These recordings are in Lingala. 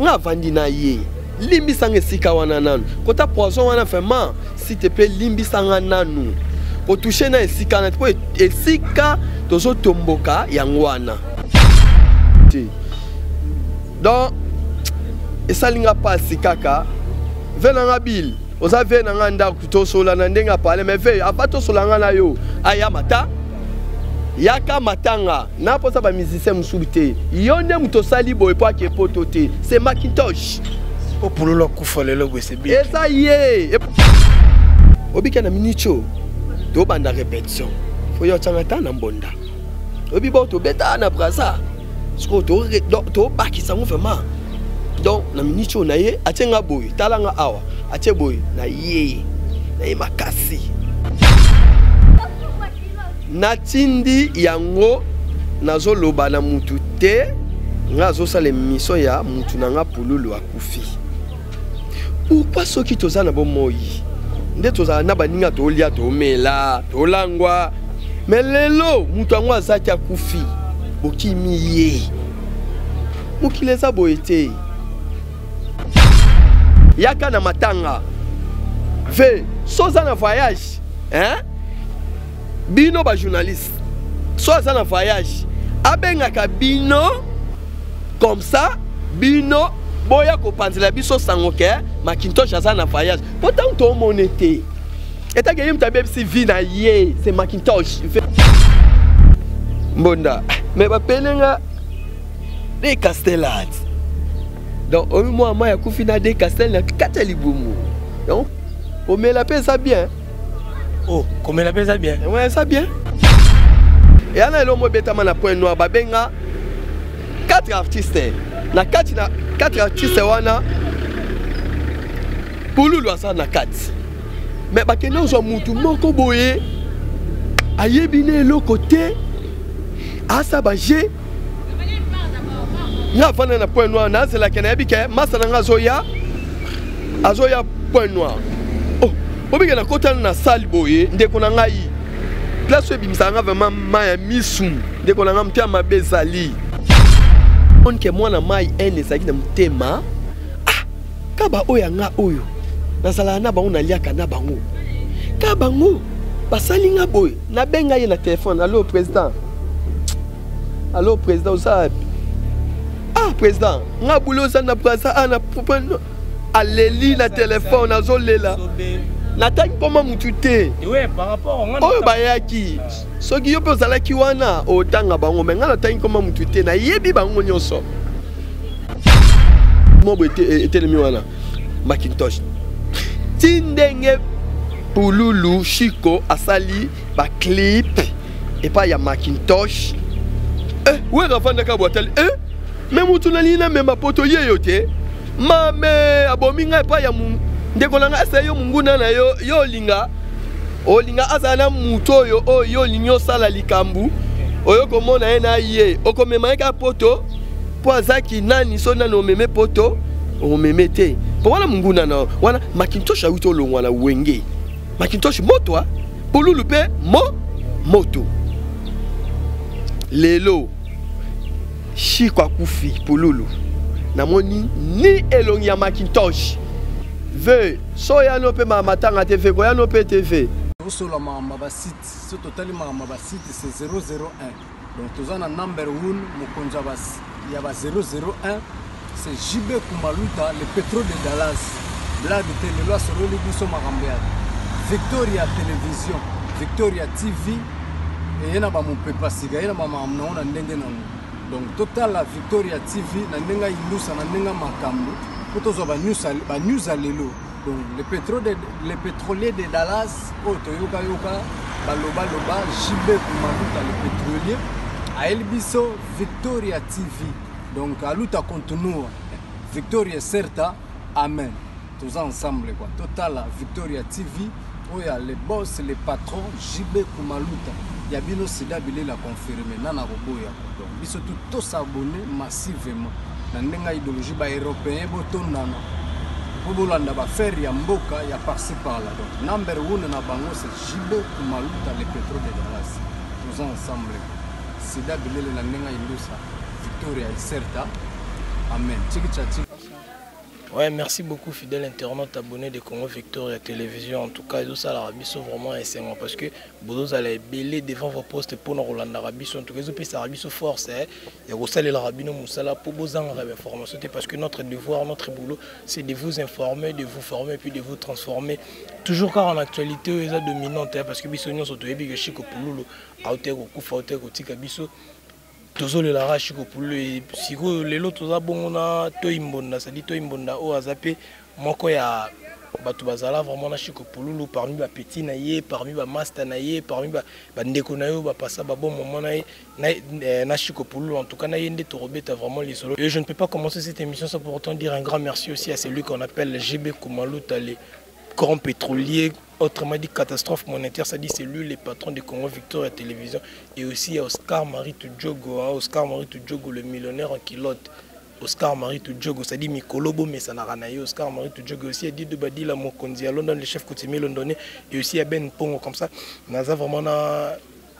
nga vandi na ye limbi sanga esika wana nanu kota poison wana vraiment s'il te plaît limbi sanga nanu ko toucher na esika na po esika tozo tomboka yango wana donc esalinga pasi kaka venanga bil oza venanga ndako tosola na ndenga pale mais ve apato solanga na yo aya mata yaka matanga na posa ba musicien musubite yonde mutosali boy po ke poto te c'est Macintosh o pulolo kufolelo bwese bi esa ye obika na minicho to banda répétition fo yo tanga na mbonda obi bo to beta na brasa sko to bakisa mo vraiment donc na minicho na ye atenga boy talanga awa atie boy na ye makasi natindi yango nazoloba na mutu te nga azosala mission ya mutu na nga pululu akufi pourquoi soki toza na bomoi nde tozala na baninga tolia tomela tolangwa mais lelo mutu yango azaki akufi bokimi ye mokili eza boye te yaka na matanga ve soza na voyage hein bino ba journaliste soza na voyage abengaka bino comme ça bino boya ko panzela biso sango ke Macintosh aza na voyage pourtant to monete eta ke yim tabe si vie na ye c'est Macintosh mbonda mais ba pelenga de Castellat donc au moins moi ya kufina de Castel na katalibumu donc on met la paix ça bien oh comme la paix ça bien ouais ça bien et ana lo mo betama na point noir ba benga 4 artistes na 4 artistes wana pululu asa na 4 mais ba keno zo mutu moko boye ayebine lo côté asa ba je nga fana na point noir na c'est la kenabi ke masana nga azoya point noir oh obike na kota na salle boye ndeko na ngai place ebimisa nga vraiment maya misu ndeko na nga mtia mabezali on ke mwana mai ene saki na mtema ah kaba oya nga oyo nazala na bango na liaka na bango kabango basali nga boye na benga ye na téléphone allo président osabi ah président nga boulot ça na brasa ana aleli na téléphone azolela nataki poma mutu te ouais par rapport oyo bayaki soki yo pe ozalaki wana otanga bango me nga nataki poma mutu te nayebi bango nyonso mobo etelemi wana Macintosh ti ndenge pululu Chico asali baclip epa ya Macintosh we rafandaka bwatali mais mutu nalina mema poto yeyo te mame abominga epa ya ndeko nanga asa yo munguna na yo olinga asa na mutu oyo linyo sala likambu oyo komona ye na ye okomema eka poto po azaki nani so nani omeme poto omeme te po wana munguna na wana Macintosh awito longwa na wenge Macintosh moto pululu pe moto lelo Chico akufi pululu namoni ni elongi ya Macintosh ve so ya no pe matanga TV ko ya no pe TV Usola ma site ce total ma site c'est 001 donc tozana number 1 mokonza bas ya ba 001 c'est JB Kumaluta le pétrole de Dallas blague de loi sur le biso makambeya Victoria Télévision Victoria TV et yana ba mon pepa siga yana ba mamna ona ndenge na donc total la Victoria TV na ndenga ilusa na ndenga makambo potozo ba news alelo donc le pétrolier de Dallas otoyoka baloba JB Kumaluta le pétrolier a Elbiso Victoria TV donc aluta continua Victoria certa amen tous ensemble quoi total la Victoria TV oya les boss les patrons JB Kumaluta ya bino sida bile la confirmer nana roboya donc biso tout s'abonner massivement na ndenga idéologie ba européen botondana bobolanda ba faire ya mboka ya par-ci par-là donc number 1 na bango c'est JB Kumaluta le pétrole de Dallas tous ensemble sida bile la ndenga ilusa Victoria certa Amen. Ouais, merci beaucoup, fidèle internaute abonné de Congo Victoria Télévision. En tout cas, ça l'Arabie sont vraiment excellent parce que vous allez belé devant vos postes pour nous Roland Arabie. En tout cas, vous Arabie sont force. Et vous allez l'Arabie Moussala pour vous en information. Parce que notre devoir, notre boulot, c'est de vous informer, de vous former, puis de vous transformer. Toujours car en actualité, ils sont dominants. Parce que Bissonnion sont tous les chico pouloulou, Autego, Koufa, Autego, Tika Bisso. Tozo le lara chiko pulu siko lelo toza bongona to imbonda ça dit to imbonda o azape moko ya batu bazala vraiment na chiko pulu parmi ba petit na ye parmi ba master na ye parmi ba ndeko na yo ba passa ba bon moment na chiko pulu en tout cas na yende to robeta vraiment les solo. Et je ne peux pas commencer cette émission sans pour autant dire un grand merci aussi à celui qu'on appelle JB Kumaluta, les grands pétroliers. Autrement dit, catastrophe monétaire, ça dit c'est lui le patron de Congo Victoria Télévision. Et aussi Oscar Marie Tudjogo, Oscar Marie Tudjogo, le millionnaire en kilote. Oscar Marie Tudjogo, ça dit Mikolobo, mais ça n'a rien à voir. Oscar Marie Tudjogo aussi, il dit de Badi la Mokonzi à London, le chef coutumier londonais. Et aussi à Ben Pongo, comme ça. Naza vraiment na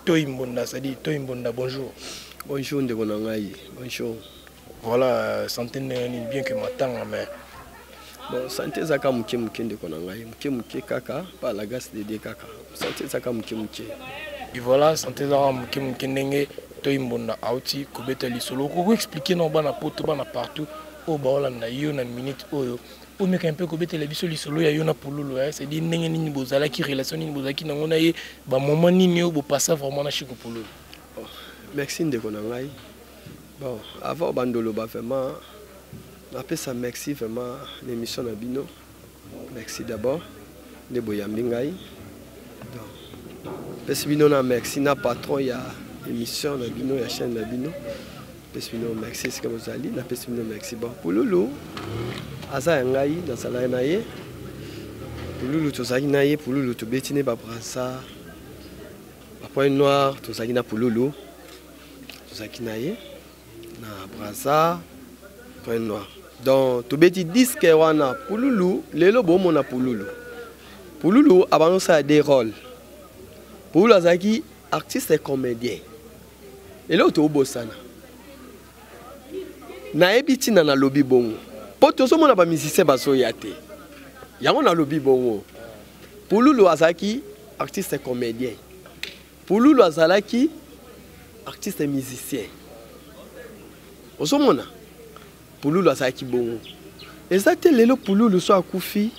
Toimbonda, ça dit Toimbonda, bonjour. Bonjour, Ndegonangaï, bonjour. Voilà, santé n'est bien que matin, mais. Bon, santé zaka muke de konangai, muke kaka, pas la gas de kaka. Santé zaka muke. Et voilà, santé zaka muke ndenge to imbonda auti kobeta lisolo. Ko expliquer non bana poto bana partout au baola na yo na minute oyo. O meka un peu kobeta la biso lisolo ya yo na pululu, c'est dit ndenge nini bozala ki relation nini bozaki na ngona ye ba moment nini yo bo passa vraiment na chiko pululu. Merci de konangai. Bon, avant bandolo ba vraiment après ça, merci vraiment l'émission Nabino. Merci d'abord. De Boyambingaï. Pesbino na merci na patron il y a émission Nabino, il y a chaîne Nabino. Pesbino merci c'est comme ça dit. Na Pesbino merci bon pour Lulu. Asa ngai na sala naie. Pour Lulu to zaki naie pour Lulu to betine ba brasa. Ba point noir to zaki na pour Lulu. To zaki naie na brasa point noir. Donc, tu beti disque wana pululu, lelo bomo na pululu. Pululu avant ça des rôles. Pululu azaki artiste et comédien. Et là tu obosana. Na ebiti na lobby bongo. Poto so mona ba musicien baso yate. Yango na lobby bongo. Pululu azaki artiste et comédien. Pululu azalaki artiste et musicien. Osomona Pululu azaki bongo. Ezate lelo Pululu so akufi.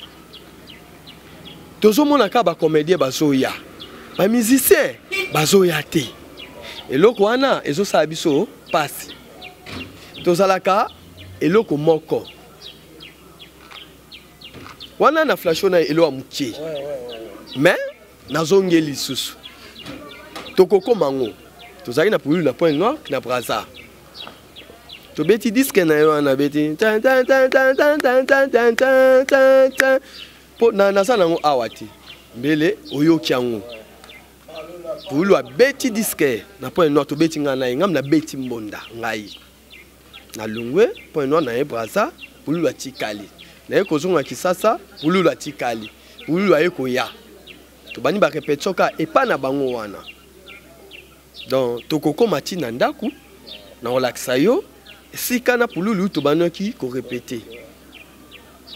Tozo mona ka ba comédien bazo ya. Ba musicien bazo ya te. Eloko wana ezo sa biso passe. Tozalaka eloko moko. Wana na flashona elo amukie. Mais nazongeli susu. Tokoko mango. Tozaki na Pululu na point noir na braza. To beti disque na yo na beti tan tan tan tan tan tan tan tan tan tan tan po na sana ngo awati mbele oyoki yango Pululu a beti disque na point noir to beti ngana ngam na beti mbonda ngai na lungwe point noir na e brasa Pululu atikali na e kozonga kisasa Pululu atikali Pululu ayeko ya to bani ba répétition ka epa na bango wana donc to kokoma ti na ndaku na relaxa yo si kana Pululu to banoki ko répéter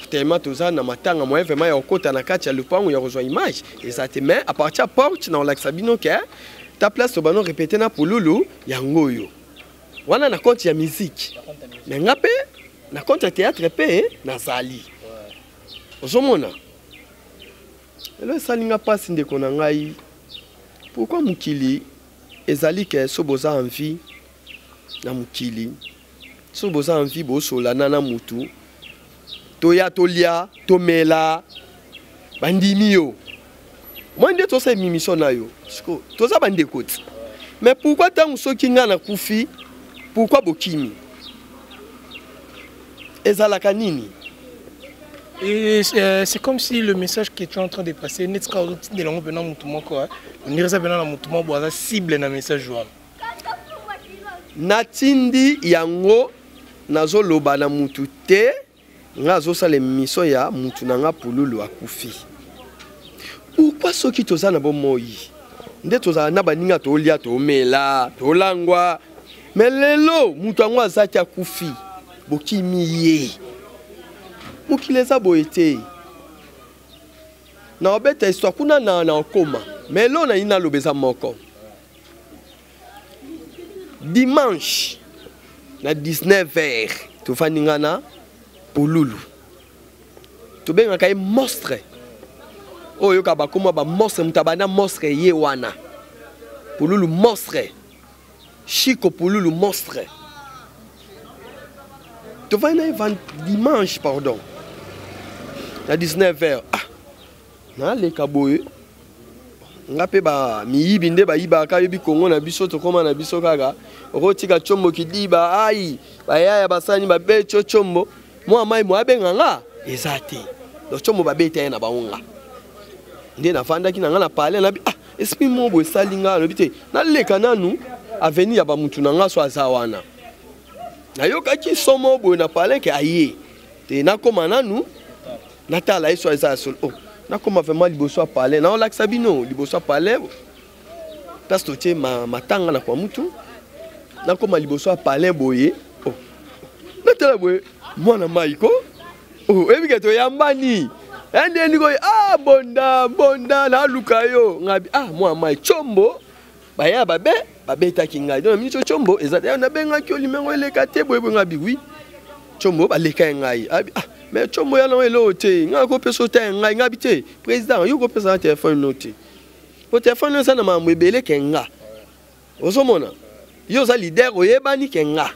tellement toza na matanga moyen vraiment ya okota na kati ya lupango ya rejoindre image et ça te met à partir porte na relaxa bino ke ta place to bano répéter na Pululu ya ngoyo wana na compte ya musique mais ngape na compte ya théâtre pe na zali ozomona elo salinga pasi ndeko na ngai pourquoi mukili ezali ke soboza envie na mukili so boza envie bosola na mutu toya tolia tomela bandimi yo moi nde tosa émission na yo siko toza bande koti mais pourquoi tant soki nga na kufi pourquoi bokimi ezalaka nini? Et c'est comme si le message que tu es en train de passer n'est pas de l'angle venant mutumo quoi. On dirait ça venant na mutumo boza cible na message joie. Natindi yango nazo loba na mutu te ngazo sala mission ya mutu nanga Pululu akufi. Pourquoi soki toza na bomoyi nde toza na baninga to lia to mela to langwa mais lelo mutu angwa azaki akufi bokimi ye mokili eza boye te na obeta histoire kuna na okoma mais lo na ina lobeza moko dimanche na 19h tofandi ngana Pululu tobengaka ye monstre oyo ka bakoma ba monstre mutabana monstre ye wana Pululu monstre Chico Pululu monstre tofandi na dimanche pardon na 19h na leka boye ngape ba miyibi nde ba yiba ka yebi Kongo na biso to koma na biso kaka okotika chombo kidiba ai bayaya basani ba becho chombo moi mai mo abenga nga ezate do chombo ba beta na baunga nde na fanda ki na nga na parler na bi esprit mo bo salinga no bite na leka nanu avenir ya ba mutu na nga so azawana na yoka ki somo bo na parler ke aye te na koma nanu na tala iso eza sol na koma vraiment liboso a parler na olakisa bino liboso a parler parce que tu matanga na kwa mutu na koma liboso a parler boye na tala boye mwana maiko ebike to yambani ende ndiko bonda na lukayo ngabi mwa mai chombo baya babeta kinga donc mini chombo ezata na benga ki olimengo eleka te boye ngabi oui chombo baleka ngai mais chombo ya no elote nga ko peso ta ngai ngabi te président yo ko pesa téléphone noté ko téléphone ça na mamwebele kenga ozomona yo za leader oyebani kenga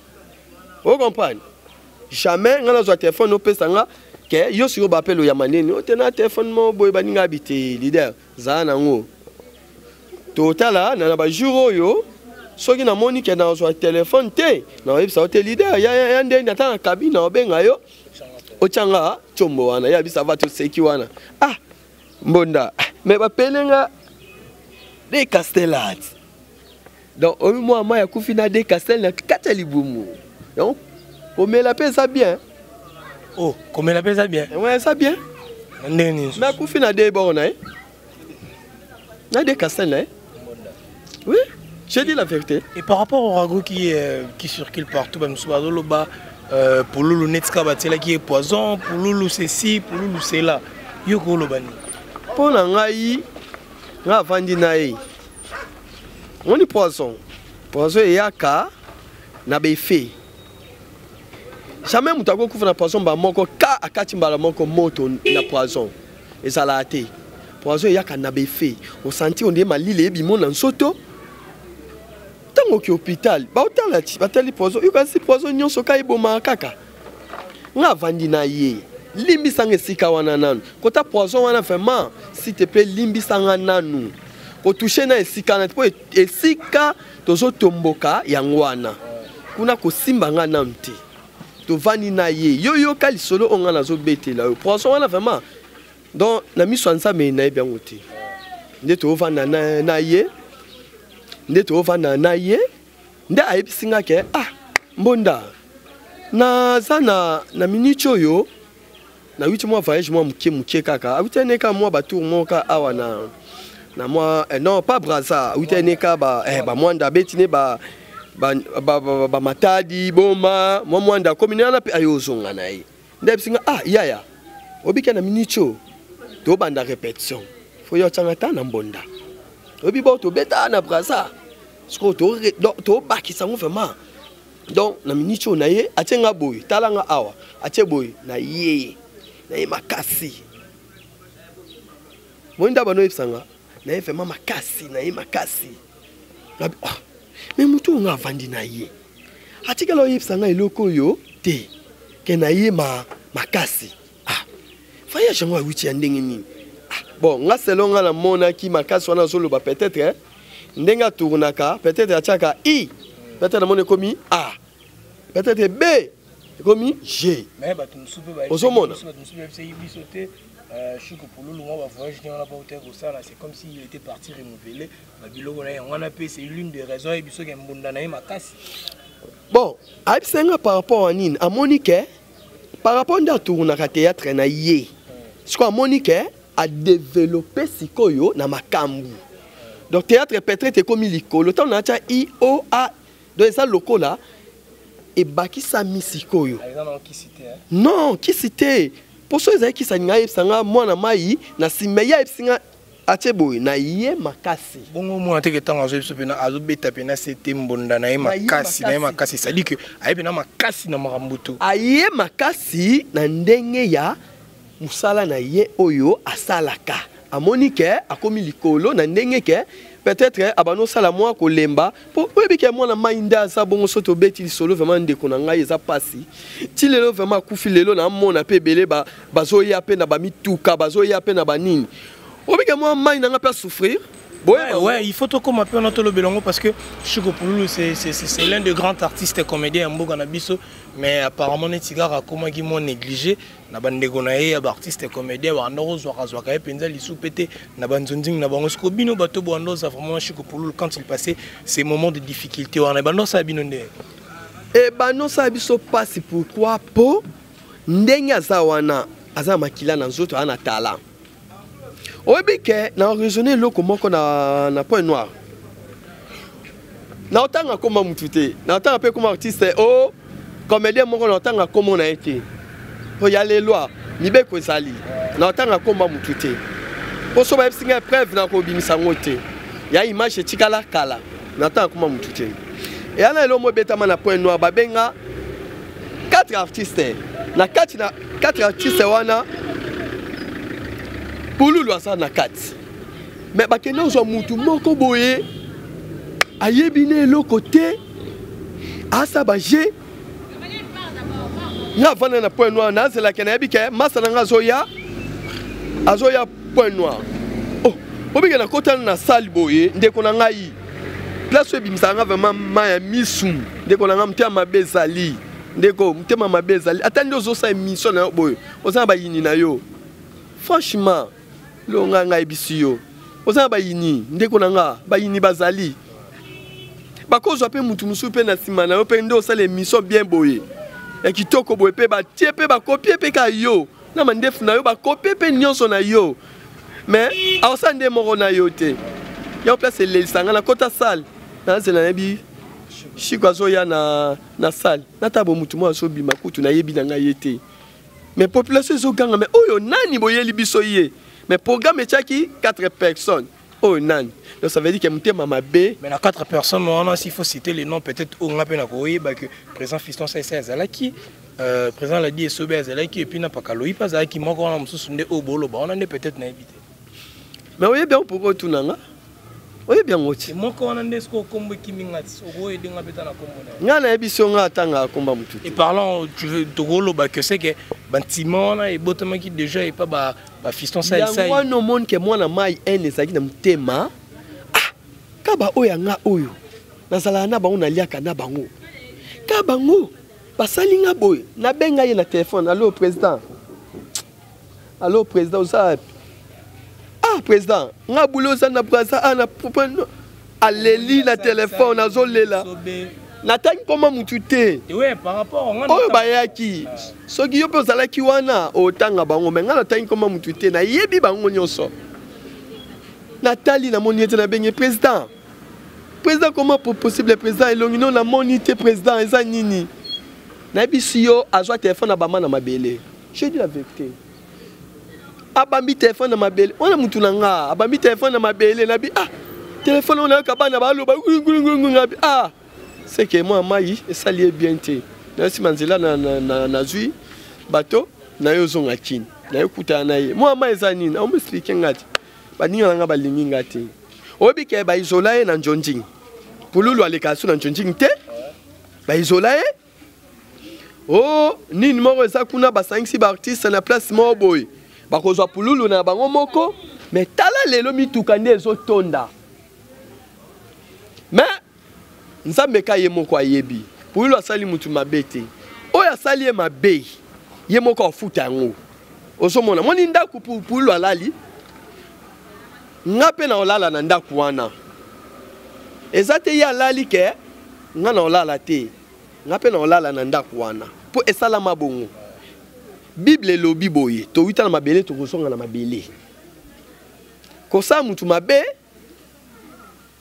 o comprendre jamais nga na zo téléphone no pesa nga ke yo si yo bapelo ya manene o tena téléphone mo boy bani ngabi te leader za na ngo totala na ba jour oyo soki na moni ke na zo téléphone te na oyebisa o te leader ya nde ndata na cabine obenga yo ochanga chombo wana ya bisa va to seki wana mbonda mais ba pelenga de castellat donc au moi ya kufina de castel na katali bumu donc comme la paix ça bien comme la paix ça bien ouais ça bien mais kufina de bona na de castel là oui j'ai dit la vérité. Et par rapport au ragot qui circule partout même sur Bazoloba Pululu Netska batela qui est poison, Pululu c'est ci, Pululu c'est là. Yoko lobani. Pour la ngai, nga vandi nae. On est poison. Poison yaka na befe. Jamais mutako kufa na poison ba moko ka akati mbala moko moto na poison. Ezala te. Poison yaka na befe. On senti on de malile bimo na nsoto. Tango ki hôpital ba otala ti batali poison yo kasi poison nyonso ka iboma kaka nga vandi na ye limbi sanga sika wana nanu kota poison wana vraiment s'il te plaît limbi sanga nanu ko toucher na esika na po esika tozo tomboka yango wana kuna ko simba nga nanu te to vandi na ye yo kali solo onga nazo betela yo poison wana vraiment donc na miso nzambe na bien ote nde to vanda na ye nde to vanda na ye nde ayebisinga ke mbonda na zana na minute oyo na 8 mois voyage moi muke kaka awiteneka moi batour moka awa na moi non pas braza awiteneka ba mwanda betine ba matadi boma moi mwanda kominana pe ayozonga na ye nde ayebisinga yaya obika na minute to banda répétition faut yo tanga na mbonda obi bo to beta na braza sko to bakisa ngo vraiment donc na minute na ye atenga boy talanga awa atie boy na ye makasi monda bano yipsanga na ye vraiment makasi na ye makasi mais mutu nga vandi na ye atikalo yipsanga eloko yo te ke na ye makasi voyage ngo wuti ndenge nini bon nga selonga na mona ki makasi wana solo ba peut-être ndenga tournaka peut-être achaka peut-être na mona komi peut-être B komi G mais ba tunsupe ba osomona Chico Pululu on va voyager on a pas hôtel au ça là c'est comme s'il était parti renouveler ba biloko na on a payé c'est l'une des raisons et biso ke mbunda na makasi bon abisenga par rapport à nini a Monique par rapport à tournaka théâtre na ye ce qu'on Monique a développé sikoyo na makambu donc théâtre peut-être comme likolo temps na cha IOA donc ça loko là et bakisa misikoyo. Non, qui c'était? Pour ceux qui sont nés, moi na mai na simeya epsinga ateboy na yé makasi. Bon moi te que tant azo pena azo beta pena c'était mbonda na yé makasi ça dit que aye pena makasi na marambuto. Aye makasi na ndenge ya musala na ye oyo asalaka. Amonike akomi likolo na ndenge ke peut-être abano sala moi kolemba po oyebi ke moi na mainda sa bongo soto beti solo vraiment ndeko na ngai eza pasi ti lelo vraiment kufi lelo na mona pe belé bazoya pe na ba mituka bazoya pe na ba nini oyebi ke moi mai na nga pe souffrir. Ouais, il faut tout comme appeler notre Belongo parce que Chico Pouloulou c'est l'un des grands artistes et comédiens en Boganabiso, mais apparemment les cigares a comment ils m'ont négligé. Na bande gonaé artiste et comédien wa noro zwa ka penza li soupété na banzonding na bango skobino bato bondo ça vraiment Chico Pouloulou quand il passait ces moments de difficulté wa na bando sa binonde. Et bano sa biso passe pourquoi po ndenge za wana aza makila na nzoto ana talent. Oyebi ke na raisonner loko moko na point noir. Na otanga koma mutute, na otanga pe comme artiste oh comédien moko na otanga koma na été. Po ya les lois, mibe ko sali. Na otanga koma mutute. Po so ba singa preuve na ko bimisa ngote. Ya image tikala kala. Na otanga koma mutute. Et ana elo mo betama na point noir babenga 4 artistes. Na 4 artistes wana Pouloulou asa na 4. Mais bakena ozo mutu moko boye ayebine lo côté asa baje na vana na point noir na zela kena yebike masa na azoya point noir. Oh obike na kota na salle boye ndeko na ngai place ebimisa nga vraiment maya misum ndeko na nga mtema bezali ndeko mtema mabezali atandi ozo sa émission na boye oza ba yini na yo franchement lo nga ebisiyo oza ba yini ndeko na nga ba yini bazali bakozo pe mutu musu pe na sima na yo pe ndo sa l'émission bien boye e kitoko boye pe ba tie pe ba copier pe ka yo na mandefu na yo ba copier pe nyonso na yo mais awsande moko na yo te ya place le sanga na kota salle na zela nebi Chico azoya na salle na tabo mutu mo aso bima kutu na yebi na nga yete mais population zo ganga mais oyo nani boyeli biso ye mais programme etaki 4 personnes oh nani donc ça veut dire que mutema mabe mais na 4 personnes on a s'il faut citer les noms peut-être au ngapé na koye ba que président Fiston Saïssa Zalaki président la dit Sobe Zalaki et puis na pakaloyi pas Zalaki moko na mususu nde obolo ba on a peut-être na éviter mais oye bien pourquoi tout nanga oye bien ngoti moko on a ndesko kombo kimingati ogoye denga beta na kombo na ngana ebiso nga tanga komba mutu et parlant tu veux togolo ba que c'est que bantimona et botama qui déjà et pas ba Fiston Saïssa moi no monde que moi na mai en ezaki na mutema ah kaba oya nga oyo nazala na bango na liaka na bango kabango basali nga boy na benga ye na téléphone allo président osa ah président nga boulosa na braza ana aleli na téléphone azolela natangi koma mutu te ouais par rapport oyo bayaki soki yo pe ozalaki wana otanga bango me nga natangi koma mutu te nayebi bango nyonso natali na moni ete na bengi président comment possible président elongi no na moni te président eza nini nayebi si yo azwa téléphone na bama na mabele je dis la vérité abambi téléphone na mabele wana mutu na nga abambi téléphone na mabele nabi ah téléphone on a kabana baloba ngabi ah c'est que moi mai esali bien te na si manzela na zui bato na yo zonga kini na yo kuta na ye moi mai ezani na me expliquer ngati baninga nga balingi ngati obi ke ba isolaye na njonjing Pouloulou aleka su na njonjing te ba isolaye oh nini moko eza kuna ba 5-6 artistes na place mo boy bakozwa Pouloulou na bango moko mais tala lelo mituka nde ezotonda mais nzambe ka ye moko ayebi Pouloulou asali mutu mabe te oyo asali ye mabe ye moko afuta yango ozomona moni ndako Pouloulou alali nga pe na olala na ndako wana eza te ye alali ke nga na olala te nga pe na olala na ndako wana po esalama bongo Bible elobi boye towita na mabele tokozonga na mabele kosa mutu mabe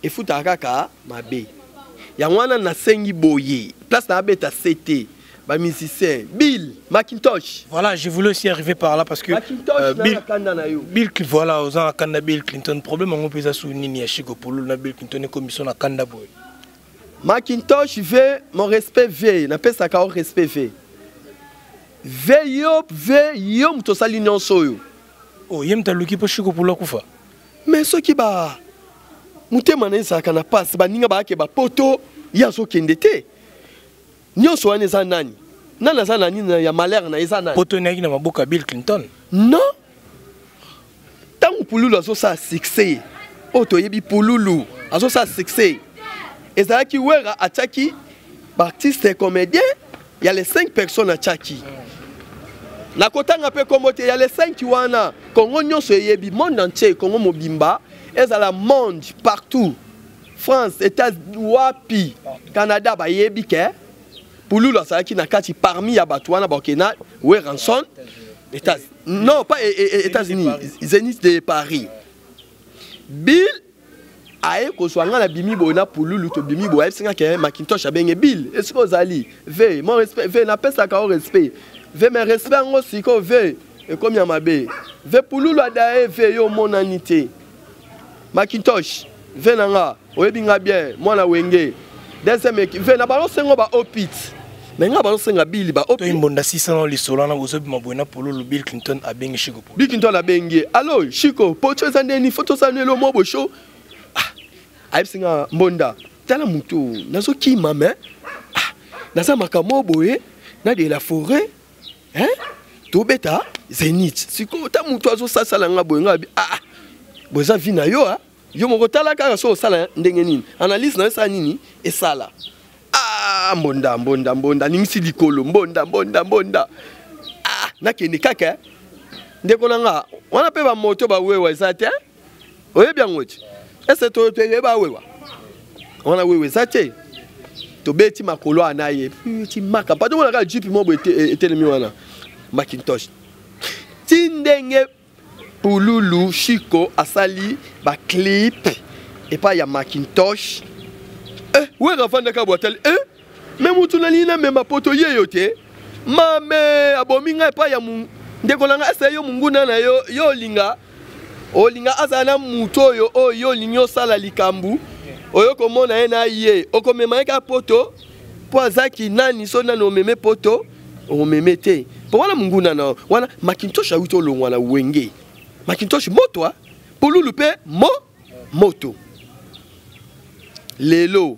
efuta kaka mabe ya wana na sengi boye place na beta CT ba musicien Bill Macintosh. Voilà, je voulais aussi arriver par là parce que Bill voilà aux ans à Bill Clinton problème on peut ça souligner Chico pour na Bill Clinton et commission na Kanda boy. Macintosh veut mon respect veut na pesa ka respect veut yo mto sali nyonso yo. Oh yem ta luki po Chico pour la kufa. Mais ce qui ba mutema na isa kana passe ba ninga ba ke ba poto ya so kendete. Nyonso wana eza nani? Nani aza nani ya malheur na eza nani? Poto na maboka Bill Clinton. Non. Tant Pululu azo sa succès. Oto yebi Pululu azo sa succès. Ezaki wera ataki artiste et comédien, il y a les 5 personnes à Tchaki. Na kotanga pe komote, il y a les 5 qui wana Congo nyonso yebi monde entier Congo mobimba, ezala monde partout. France, États-Unis, wapi, Canada ba yebi ke Pululu asaki na kati parmi ya batu wana bakena Weranson États-Unis. Non, pas États-Unis, Zénith de Paris. Bill aye ko swanga na bimi bona Pululu to bimi bo singa ke Macintosh abenge Bill. Est-ce que zali ve mon respect ve na pesa ka respect. Ve me respect ngo siko ve e comme ya mabe. Ve Pululu adae ve yo monanité. Macintosh ve nanga oyebinga bien mwana wenge. Deuxième équipe ve na balo sengo ba opit. Mais nga balo senga Bill ba opit. To imbonda 600 li solana ozobi mabona Pululu Bill Clinton abenge Chico. Bill Clinton abenge. Allo Chico, pocho zandeni photo sanelo mo bosho. Aïpsinga mbonda tala mutu nazo ki mame naza makamo boye na de la forêt hein to beta Zénith siko ta mutu azo sala nga boye nga boza vina yo yo moko tala ka so sala ndenge nini analyse na sa nini e sala mbonda nimisi likolo mbonda na kende kaka ndeko nanga wana pe ba moto ba wewa ezate oye bien ngoti. Est-ce que tu es là? On a oui, ça tient. Tu bêtis ma colo à naïe. Tu marques pas de mon regard, tu peux m'embêter le mieux. Macintosh. Tindenge Pululu, Chico, Asali, ba clip. Et pas ya Macintosh. Où est la fin de la boîte? Même où tu n'as rien, même ma poto yote. Mame, abominga pas ya mon. Dès qu'on a essayé mon goût, yo linga. Olinga azana muto yo oyo linyo sala likambu oyo komona ena ye okomema ka poto po azaki nani so nani omeme poto omeme te po wana munguna na wana Macintosh awito longwa na wenge Macintosh moto Pululu pe moto lelo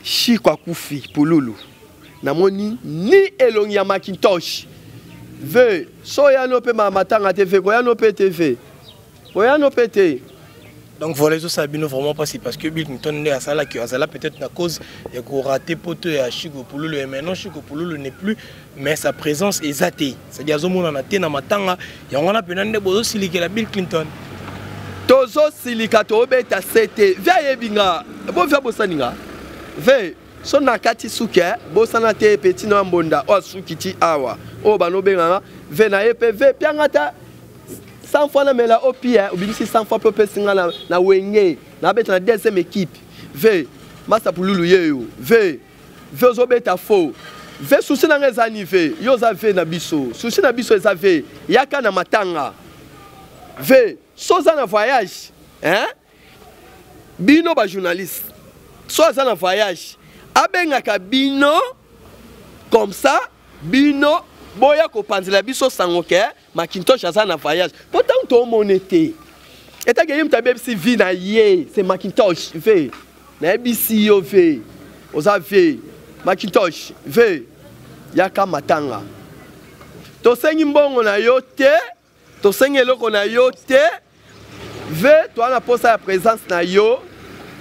Chico akufi Pululu namoni ni elongi ya Macintosh ve so ya no pe matanga TV ko ya no pe TV. Oui, non pété. Donc voilà, ça Sabino vraiment pas parce que Bill Clinton est à ça là que ça là peut-être à cause il a raté pote à Chico Pululu et maintenant Chico Pululu n'est plus mais sa présence est zatée. C'est-à-dire que on a été na matanga et on a penande bozo silike la Bill Clinton. Tozo silika to beta CT. Via binga. Bo via bosaninga. Ve so na kati suke bosana te petit no mbonda o sukiti awa. O bano benga ve na EPV piangata 100 fois na mela opia ou bien 100 fois peu singa na wenge na beta na deuxième équipe ve Master Pululu yeyo ve zo beta fo ve souci na ngezani ve yo za ve na biso souci na biso eza ve yaka na matanga ve soza na voyage hein bino ba journaliste soza na voyage abengaka bino comme ça bino boya ko panzela biso sangoke Macintosh aza na voyage pourtant to monete eta ke yimta bebsi vi na ye c'est Macintosh ve na bisi yo ve oza ve Macintosh ve yaka matanga to sengi mbongo na yo te to sengi eloko na yo te ve to ana posa ya présence na yo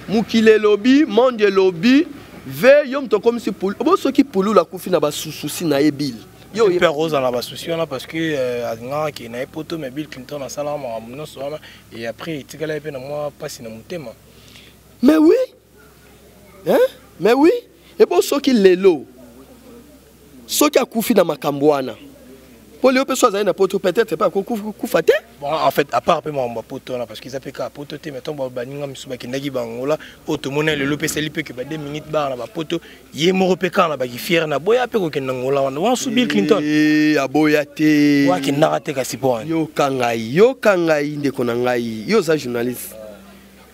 mukile lobby monde lobby ve yo mto comme si pour bo soki Pululu la kufi na ba sususi na Bill. Yo il rose dans la souci on a parce que nga qui na poto mais Bill Clinton na sala ma muno soana et après tikala pe na moi passe na mutema. Mais oui. Hein? Mais oui. Et bon soki lelo. Soki akufi na makambwana. Pour les autres choses, peut-être pas Koufate. Bon, en fait, à part mon poto, parce qu'ils appellent qu'à poto, mettons, Baninga, Mitsubaki, Nagi Bangola, Automone, le Lopé, Selipe, que 2 minutes bar, la poto, Yemoro Pécan, la Bagi Fier, na Boya, Péco, Kenangola, on a Bill Clinton. A Boyate. Wa qui n'a raté qu'à 6 points. Yo Kangai, de Konangai, yo sa journaliste.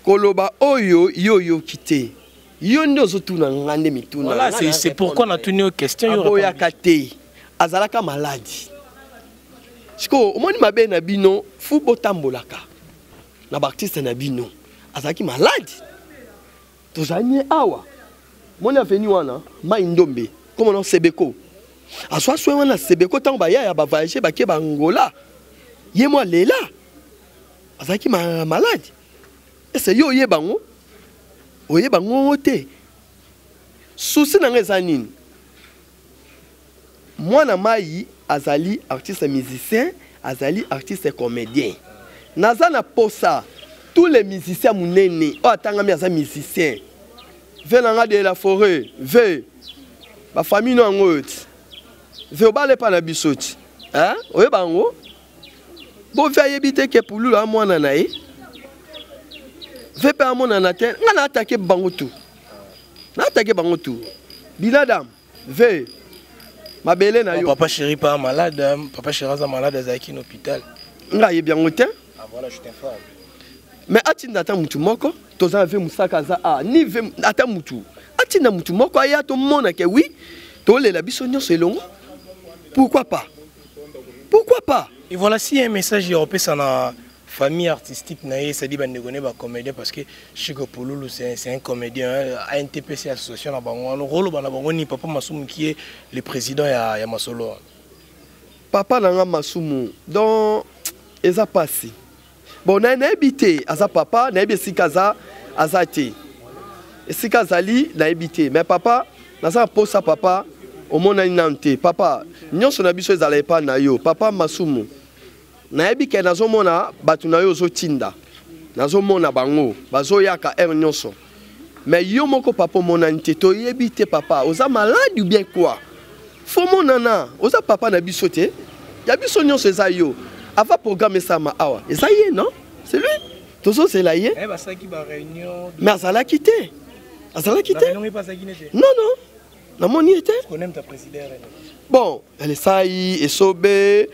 Koloba, Oyo, yo quitté. Yo ndozotouna ngande mituna. Voilà, c'est pourquoi on a tenu aux questions. Boyakate, Azalaka maladie. Siko, omoni mabe na bino, fu botambolaka. Na artiste na bino, azaki malade. Tozanye awa. Moni aveni wana, ma indombe, comme on Sebeko. Aswa soe wana Sebeko tango ba ya ba voyager ba ke ba Angola. Ye moi lela. Azaki malade. Et c'est yo ye bango. Oye bango te. Souci na ngezanine. Moi na mai azali artiste musicien, azali artiste comédien. Nazana posa tous les musiciens munene, o atangami aza musicien. Venanga de la forêt, ve ba famille no ngot. Ve obale pa na bisoti. Hein? Oye bango. Bo ve yebite ke pulu la mwana na ye. Ve pa mwana na te, ngana attaquer bango tout. Na attaquer bango tout. Binadam, ve ma belle na yo. Papa chéri pas malade, papa chéri est malade à Zaki l'hôpital. Nga ye bien ngote. Ah voilà, je t'informe. Mais atinda ta mutu moko, toza ve musaka za ni ve ata mutu. Atinda mutu moko aya to mona ke oui, to le la biso nyonso elongo. Pourquoi pas? Pourquoi pas? Et voilà si un message européen ça na famille artistique naïe, ça dit ben ne pas comédien parce que Chico Pouloulou c'est un comédien ANTPC association à Bango le rôle na Bango ni papa Masumu qui est le président ya Masolo. Papa nanga Masumu donc eza passé. Bon na habité aza papa na habité sikaza azati. Sikazali na habité mais papa na sa posa papa au mona inante papa nyonso na biso ezala epa na yo papa Masumu. Nayebi ke nazomona batu na yo zotinda nazomona bango bazoyaka nyonso mais yo moko papa monanité to yebi te papa oza malade ou bien quoi fo monana oza papa na biso te ya biso nyonso eza yo ava programme ça ma awa eza ye non c'est lui tozo c'est là ye ba saki ba réunion mais azala quitté non na moni était on aime ta présidente bon elle sayi esobe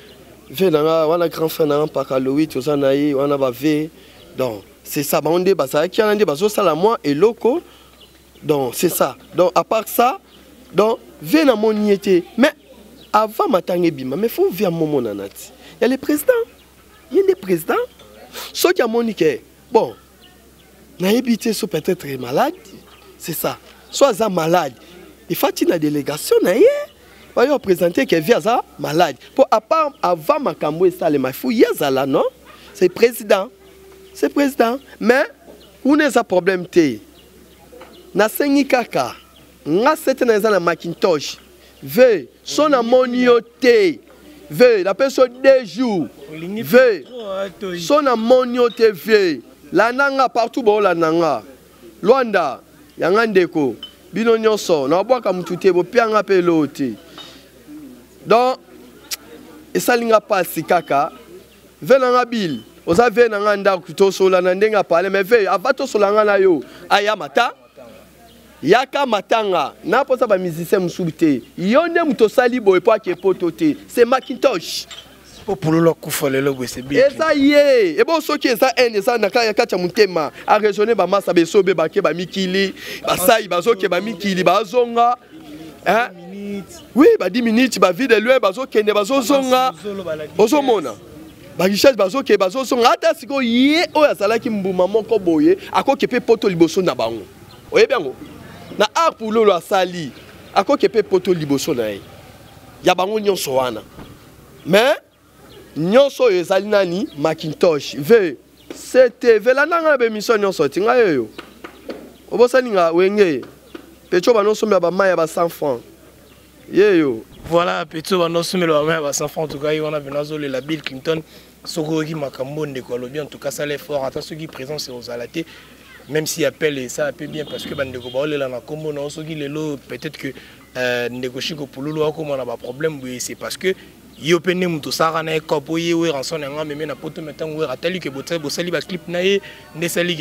venanga wana grand frère na paka Louis tozanayi wana ba ve donc c'est ça ba onde ba ça qui ande ba zo sala moi et loco donc c'est ça donc à part ça donc vena moniété mais avant matange bima mais faut via momo nanati il y a le président il y a des présidents ceux qui a moniqué bon na habité so peut-être malade c'est ça soit ça malade il faut une délégation na ye va y présenter que via ça malade pour à part avant makambo ça le mafou yazala non c'est président mais on a un problème té na sengi kaka nga sete na za na Macintosh ve son amonioté ve la personne 2 jours ve son amonioté ve la nanga partout bo la nanga Luanda yanga ndeko bino nyonso na bwaka mutute bo pianga pe loté donc et ça linga pasi kaka venanga bil oza venanga ndako to sola na ndenga pale mais ve avato solanga na yo aya mata yaka matanga na posa ba musicien musubite yonde muto sali boy po akepotote c'est Macintosh pour le kufa le logo c'est bien et ça yé et bon soki ça en ça na kaya kacha mutema a raisonner ba masa be sobe ba ke ba mikili ba sai ba zoke ba mikili ba zonga hein oui ba 10 minutes ba vide loin ba zo kende ba zo zonga ozo mona ba richesse ba zo ke ba zo zonga ata siko yé o ya sala ki mbuma moko boye akoke pe poto liboso na bango oye biango na art pour lolo asali akoke pe poto liboso na ye ya bango nyonso wana mais nyonso ezali nani Macintosh ve c'était vela nanga be mission nyonso tinga yoyo obosani nga wenge pecho banosomba ba maya ba 100 francs yeyo voilà pecho banosomba ba maya ba 100 francs en tout cas on a benazo le Bill Clinton sokoki makambo ndeko lobi en tout cas ça l'effort attention qui présent c'est aux alaté même si appelle et ça peut bien parce que bandeko baolela na kombo na soki lelo peut-être que ndeko Chico Pouloulou a comme on a pas problème oui c'est parce que yo pene muto sara na kopo ye we ranson nga meme na poto metango we ratali ke bosali ba clip na ye nde sali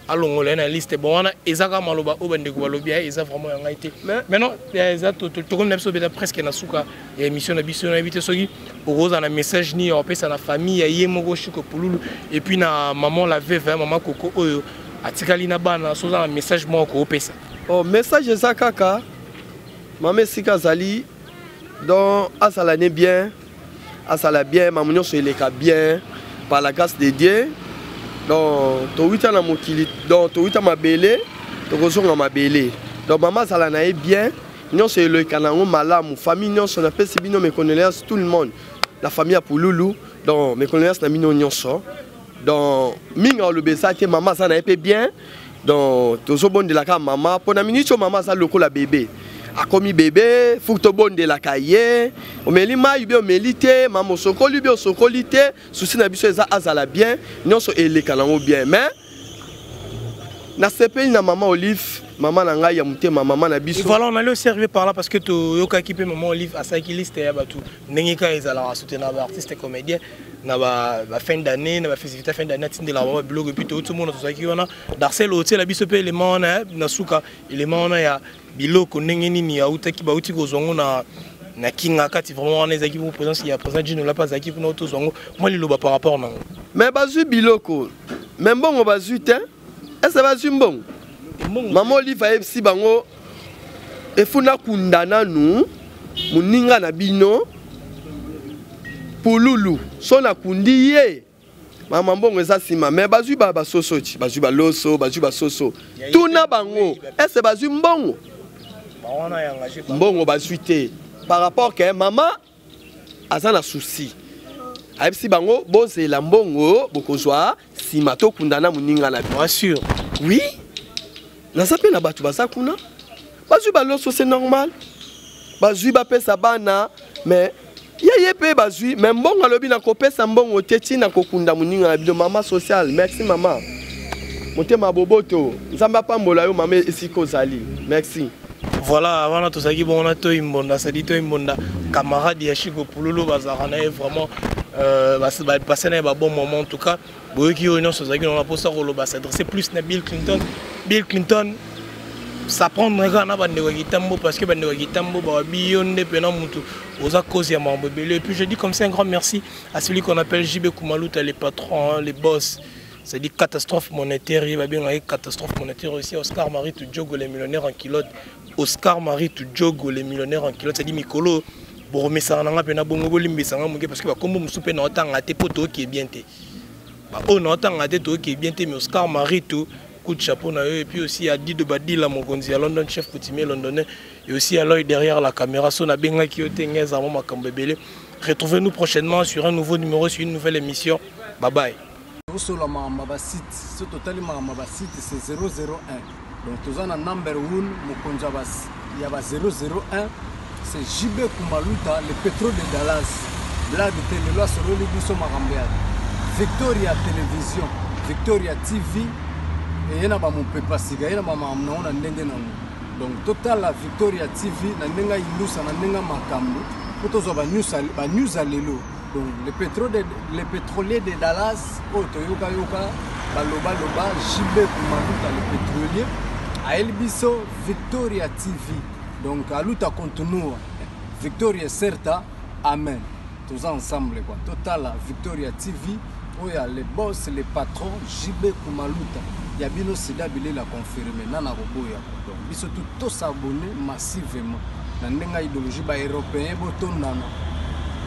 alongole na liste bon wana ezaka maloba o bande ko balobia eza vraiment yanga été maintenant eza to comme na biso beta presque na suka ya émission na biso na bité soki oza na message ni on pesa na famille ya ye moko Chiko Pululu et puis na maman la veuve maman Koko oyo atikali na bana soza na message moko opesa oh message eza kaka maman sika zali donc asala ne bien asala bien mamunyo so eleka bien par la grâce de Dieu. Donc, tu as na mokili, donc tu as mabele, tu as mabele. Donc maman ça l'a bien, non c'est le canango malamu, famille non son appelle c'est bino mes condoléances tout le monde. La famille a pour Loulou, donc mes condoléances na bino non so. Donc minga le besa que maman ça n'a pas bien. Donc tu as bon de la cam maman, pour na minute maman ça le la bébé. A commis bébé, faut que bon de la cahier. On met l'ima, il bien milité, maman sokoli bien sokolité, souci na biso eza azala bien, non so ele kanango bien, mais na sepeli na maman Olive, maman na ngai ya mutema maman na biso. Voilà, on allait observer par là parce que tu yoka équipé maman Olive à sa liste ya batu. Nengi ka ezala soutenir ba artiste et comédien. Na ba fin d'année, na ba festivité fin d'année tinde la ba blog et puis tout le monde to saki wana Darcel hôtel la biso pe élément na suka élément na ya biloko ndenge nini ya utaki ba uti kozongo na kinga kati vraiment on ezaki pour présence il y a présent Dino la pas zaki pour auto zongo moi liloba par rapport na mais bazu biloko même bon bazu te est-ce bazu bon maman Olive va FC bango e funa kundana nu muninga na bino Pululu so na kundi ye mama mbongo eza sima mais bazu ba soso ti bazu ba loso bazu ba soso tuna bango est-ce bazu mbongo mbongo bazu te par rapport que maman aza na souci ayebisi bango bozela mbongo bokozwa sima to kundana muninga na bien sûr oui naza pe na bato baza kuna bazu ba loso c'est normal bazu ba pesa bana mais yeye pe bazui mais mbongo alobi na kopesa mbongo teti na kokunda muninga na bido mama social merci maman motema boboto nzamba pambola yo mama esiko zali merci voilà avant tout ça qui bon on a to imbonda ça dit to imbonda camarade ya Chiko Pululu bazarana vraiment passer un bon moment en tout cas boyoki réunion sur ça qui on a posé roloba s'adresser plus na Bill Clinton ça prendra na bande wagitambo parce que bande wagitambo ba biyonde pena mutu oza cause ya mambo belé et puis je dis comme ça un grand merci à celui qu'on appelle JB Kumaluta les patrons hein, les boss c'est dit catastrophe monétaire il va bien avec catastrophe monétaire aussi Oscar Marie Tudjogo les millionnaires en kilote Oscar Marie Tudjogo les millionnaires en kilote c'est dit Mikolo bon mais ça nga pena bongo bolimbisa nga muke parce que ba kombo musupe na otanga te poto qui est bien té ba on otanga te to qui est bien té mais Oscar Marie tout coup de chapeau na eux et puis aussi à Dido Badila Mokonzi à London chef coutumier londonais et aussi à l'œil derrière la caméra son a benga qui otengez à mama kambebele. Retrouvez-nous prochainement sur un nouveau numéro sur une nouvelle émission. Bye bye. Sur la mama site ce total mama site c'est 001 donc tous en number 1 Mokonza bas il y a 001 c'est JB Kumaluta le pétrole de Dallas blague de loi sur le biso marambia Victoria Télévision Victoria TV et il y a mon papa siga il y a ma maman on a ndenge nango donc total la Victoria TV na ndenga ilusa na ndenga makambo potozo ba news alelo donc le pétrolier de Dallas o toyoka yoka baloba JB Kumaluta le pétrolier a elbiso Victoria TV donc aluta continua Victoria certa amen tous ensemble quoi total la Victoria TV où il y a les boss les patrons JB Kumaluta Yabino Sida Bilé l'a confirmé nana roboya donc biso tout s'abonner massivement na ndenga idéologie ba européen botondana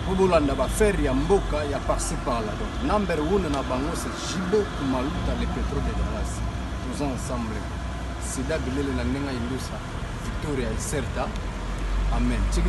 bobolanda ba faire ya mboka ya par-ci par-là donc number 1 na bango c'est JB Kumaluta le pétrole de Dallas tous ensemble Sida Bilé la ndenga ilusa Victoria certa amen tiki